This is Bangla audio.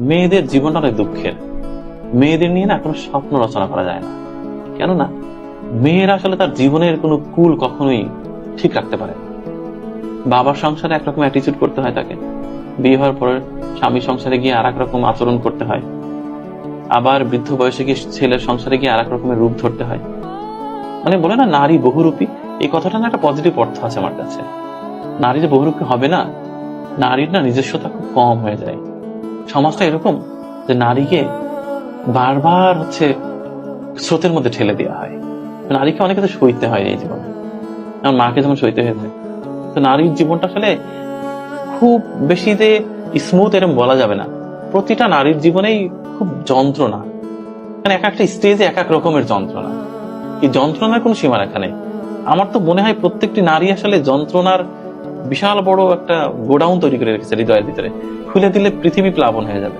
মেয়েদের জীবনটা অনেক দুঃখের। মেয়েদের নিয়ে না কোনো স্বপ্ন রচনা করা যায় না, কেননা মেয়েরা আসলে তার জীবনের কোনো কুল কখনোই ঠিক রাখতে পারে না। বাবার সংসারে একরকম অ্যাটিচিউড করতে হয় তাকে, বিয়ে হওয়ার পরে স্বামী সংসারে গিয়ে আর এক রকম আচরণ করতে হয়, আবার বৃদ্ধ বয়সে গিয়ে ছেলের সংসারে গিয়ে আর এক রকমের রূপ ধরতে হয়। মানে বলে না নারী বহুরূপী, এই কথাটা না একটা পজিটিভ অর্থ আছে আমার কাছে। নারী যে বহুরূপী হবে না, নারীর না নিজস্বতা খুব কম হয়ে যায়। সমাজটা এরকম যে নারীকে বারবার স্রোতের মধ্যে ঠেলে দেওয়া হয়। নারীকে অনেক কিছু সইতে হয় এই জীবনে, আমার মাকে যেমন সইতে হয়েছে। তো নারীর জীবনটা আসলে খুব বেশি যে স্মুথ এরকম বলা যাবে না। প্রতিটা নারীর জীবনেই খুব যন্ত্রণা, মানে এক একটা স্টেজে এক এক রকমের যন্ত্রণা। এই যন্ত্রণার কোনো সীমারেখা নেই। আমার তো মনে হয় প্রত্যেকটি নারী আসলে যন্ত্রণার বিশাল বড় একটা গোডাউন তৈরি করে রেখেছে হৃদয়ের ভিতরে, খুলে দিলে পৃথিবী প্লাবন হয়ে যাবে।